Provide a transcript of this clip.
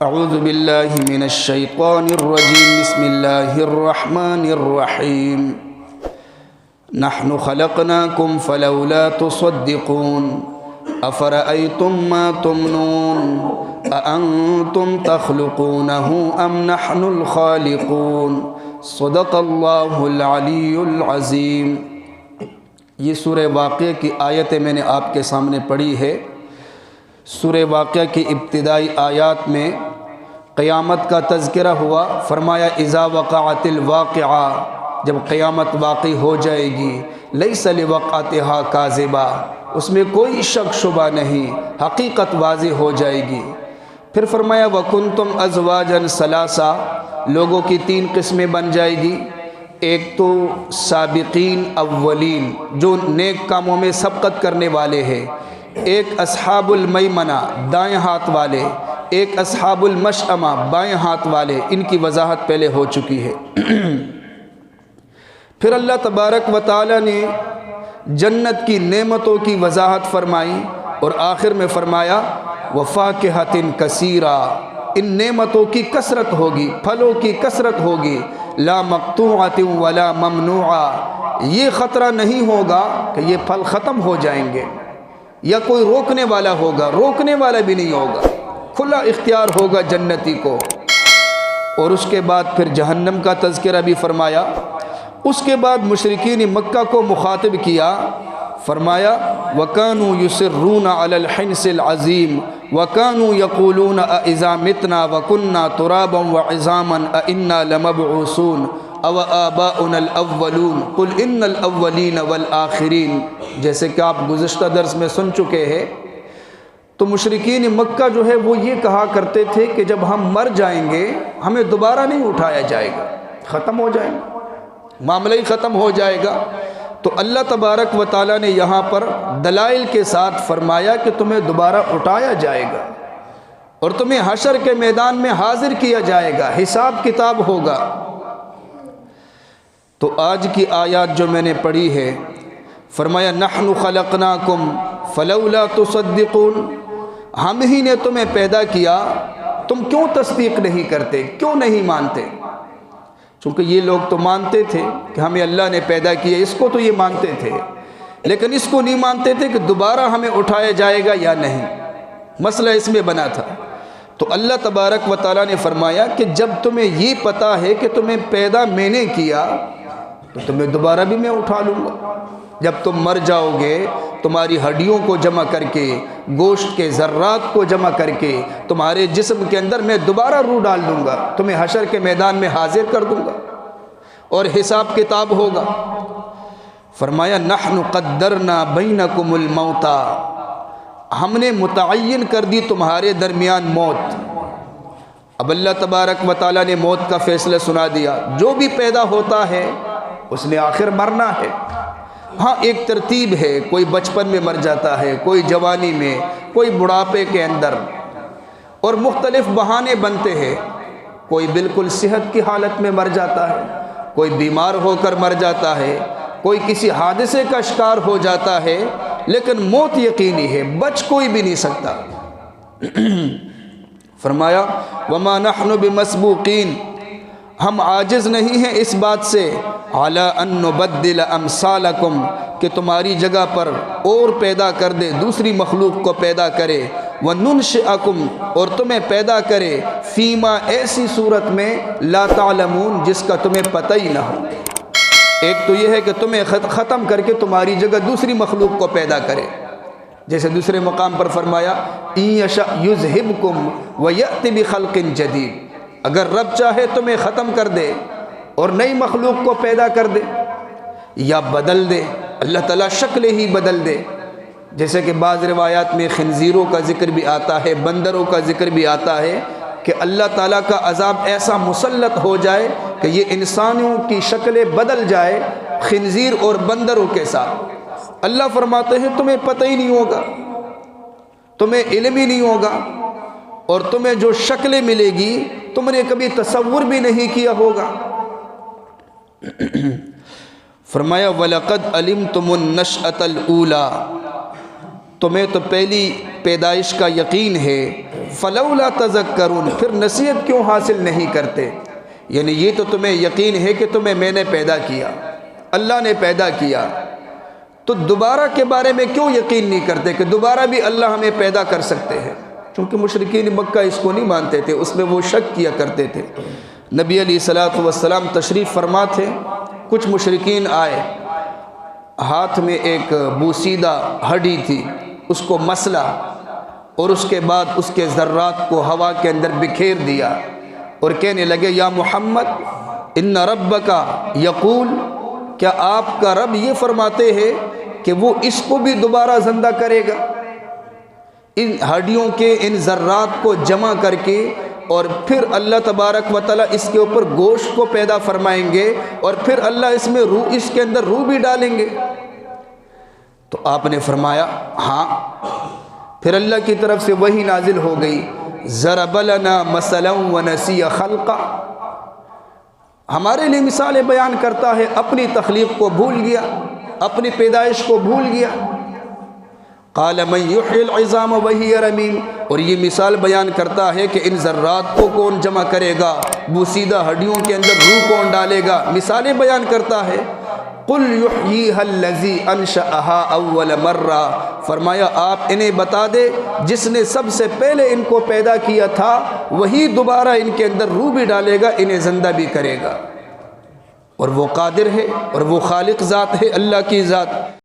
اعوذ باللہ من الشیطان الرجیم بسم اللہ الرحمن الرحیم نحن خلقناکم فلولا تصدقون افرأیتم ما تمنون اانتم تخلقونہ ام نحن الخالقون صدق اللہ العلی العظیم۔ یہ سورہ واقعہ کی آیتیں میں نے آپ کے سامنے پڑھی ہے۔ سورہ واقعہ کی ابتدائی آیات میں قیامت کا تذکرہ ہوا، فرمایا اذا وقعت الواقعہ، جب قیامت واقع ہو جائے گی، لیس لوقعتہا کاذبہ، اس میں کوئی شک شبہ نہیں، حقیقت واضح ہو جائے گی۔ پھر فرمایا وکنتم ازواجا ثلاثا، لوگوں کی تین قسمیں بن جائے گی، ایک تو سابقین اولین جو نیک کاموں میں سبقت کرنے والے ہیں، ایک اصحاب المیمنہ دائیں ہاتھ والے، ایک اصحاب المشأمہ بائیں ہاتھ والے، ان کی وضاحت پہلے ہو چکی ہے۔ پھر اللہ تبارک و تعالی نے جنت کی نعمتوں کی وضاحت فرمائی اور آخر میں فرمایا وفاکہۃ کثیرہ، ان نعمتوں کی کثرت ہوگی، پھلوں کی کثرت ہوگی، لا مقطوعۃ ولا ممنوعہ، یہ خطرہ نہیں ہوگا کہ یہ پھل ختم ہو جائیں گے یا کوئی روکنے والا ہوگا، روکنے والا بھی نہیں ہوگا، کھلا اختیار ہوگا جنتی کو۔ اور اس کے بعد پھر جہنم کا تذکرہ بھی فرمایا۔ اس کے بعد مشرکین مکہ کو مخاطب کیا، فرمایا وَكَانُوا يُصِرُّونَ عَلَى الْحِنْسِ الْعَظِيمِ وَكَانُوا يَقُولُونَ أَإِذَا مِتْنَا وَكُنَّا تُرَابًا وَعِظَامًا أَإِنَّا لَمَبْعُوثُونَ أَوَ آبَاؤُنَا الْأَوَّلُونَ قُلْ إِنَّ الْأَوَّلِينَ وَالْآخِرِينَ، جیسے کہ آپ گزشتہ درس میں سن چکے ہیں۔ تو مشرکین مکہ جو ہے وہ یہ کہا کرتے تھے کہ جب ہم مر جائیں گے ہمیں دوبارہ نہیں اٹھایا جائے گا، ختم ہو جائیں گے، معاملہ ہی ختم ہو جائے گا۔ تو اللہ تبارک و تعالیٰ نے یہاں پر دلائل کے ساتھ فرمایا کہ تمہیں دوبارہ اٹھایا جائے گا اور تمہیں حشر کے میدان میں حاضر کیا جائے گا، حساب کتاب ہوگا۔ تو آج کی آیات جو میں نے پڑھی ہے، فرمایا نحن خلقناکم فلولا تصدقون، ہم ہی نے تمہیں پیدا کیا، تم کیوں تصدیق نہیں کرتے، کیوں نہیں مانتے؟ چونکہ یہ لوگ تو مانتے تھے کہ ہمیں اللہ نے پیدا کیا، اس کو تو یہ مانتے تھے، لیکن اس کو نہیں مانتے تھے کہ دوبارہ ہمیں اٹھایا جائے گا یا نہیں، مسئلہ اس میں بنا تھا۔ تو اللہ تبارک و تعالیٰ نے فرمایا کہ جب تمہیں یہ پتہ ہے کہ تمہیں پیدا میں نے کیا تو تمہیں دوبارہ بھی میں اٹھا لوں گا۔ جب تم مر جاؤ گے تمہاری ہڈیوں کو جمع کر کے، گوشت کے ذرات کو جمع کر کے تمہارے جسم کے اندر میں دوبارہ روح ڈال دوں گا، تمہیں حشر کے میدان میں حاضر کر دوں گا اور حساب کتاب ہوگا۔ فرمایا نحن قدرنا بینکم الموت، ہم نے متعین کر دی تمہارے درمیان موت۔ اب اللہ تبارک و تعالیٰ نے موت کا فیصلہ سنا دیا، جو بھی پیدا ہوتا ہے اس نے آخر مرنا ہے۔ ہاں ایک ترتیب ہے، کوئی بچپن میں مر جاتا ہے، کوئی جوانی میں، کوئی بڑھاپے کے اندر، اور مختلف بہانے بنتے ہیں۔ کوئی بالکل صحت کی حالت میں مر جاتا ہے، کوئی بیمار ہو کر مر جاتا ہے، کوئی کسی حادثے کا شکار ہو جاتا ہے، لیکن موت یقینی ہے، بچ کوئی بھی نہیں سکتا۔ فرمایا وما نحن بمسبوقین، ہم عاجز نہیں ہیں اس بات سے، علی ان نبدل امثالکم، کہ تمہاری جگہ پر اور پیدا کر دے، دوسری مخلوق کو پیدا کرے، وننشئکم، اور تمہیں پیدا کرے، فیما، ایسی صورت میں، لا تعلمون، جس کا تمہیں پتہ ہی نہ ہو۔ ایک تو یہ ہے کہ تمہیں ختم کر کے تمہاری جگہ دوسری مخلوق کو پیدا کرے، جیسے دوسرے مقام پر فرمایا ان یشأ یذہبکم ویأتی بخلق جدید، اگر رب چاہے تمہیں ختم کر دے اور نئی مخلوق کو پیدا کر دے یا بدل دے، اللہ تعالیٰ شکل ہی بدل دے، جیسے کہ بعض روایات میں خنزیروں کا ذکر بھی آتا ہے، بندروں کا ذکر بھی آتا ہے کہ اللہ تعالیٰ کا عذاب ایسا مسلط ہو جائے کہ یہ انسانوں کی شکلیں بدل جائے خنزیر اور بندروں کے ساتھ۔ اللہ فرماتے ہیں تمہیں پتہ ہی نہیں ہوگا، تمہیں علم ہی نہیں ہوگا، اور تمہیں جو شکلیں ملے گی تم نے کبھی تصور بھی نہیں کیا ہوگا۔ فرمایا وَلَقَدْ عَلِمْتُمُ النَّشْأَةَ الْأُولَى، تمہیں تو پہلی پیدائش کا یقین ہے، فلولا تذکرون، پھر نصیحت کیوں حاصل نہیں کرتے؟ یعنی یہ تو تمہیں یقین ہے کہ تمہیں میں نے پیدا کیا، اللہ نے پیدا کیا، تو دوبارہ کے بارے میں کیوں یقین نہیں کرتے کہ دوبارہ بھی اللہ ہمیں پیدا کر سکتے ہیں؟ چونکہ مشرکین مکہ اس کو نہیں مانتے تھے، اس میں وہ شک کیا کرتے تھے۔ نبی علیہ الصلوۃ والسلام تشریف فرما تھے، کچھ مشرکین آئے، ہاتھ میں ایک بوسیدہ ہڈی تھی، اس کو مسلا اور اس کے بعد اس کے ذرات کو ہوا کے اندر بکھیر دیا اور کہنے لگے یا محمد ان ربک یقول، کیا آپ کا رب یہ فرماتے ہیں کہ وہ اس کو بھی دوبارہ زندہ کرے گا؟ ان ہڈیوں کے ان ذرات کو جمع کر کے اور پھر اللہ تبارک و تعالیٰ اس کے اوپر گوشت کو پیدا فرمائیں گے اور پھر اللہ اس میں روح، اس کے اندر روح بھی ڈالیں گے؟ تو آپ نے فرمایا ہاں۔ پھر اللہ کی طرف سے وحی نازل ہو گئی، ضرب لنا مثلا ونسی خلقا، ہمارے لیے مثالیں بیان کرتا ہے، اپنی تخلیق کو بھول گیا، اپنی پیدائش کو بھول گیا۔ قال من یحیی العظام وہی رمیم، اور یہ مثال بیان کرتا ہے کہ ان ذرات کو کون جمع کرے گا، بوسیدہ ہڈیوں کے اندر روح کون ڈالے گا، مثالیں بیان کرتا ہے۔ قل یحییھا الذی انشأھا اول مرہ، فرمایا آپ انہیں بتا دے جس نے سب سے پہلے ان کو پیدا کیا تھا وہی دوبارہ ان کے اندر روح بھی ڈالے گا، انہیں زندہ بھی کرے گا، اور وہ قادر ہے اور وہ خالق ذات ہے، اللہ کی ذات۔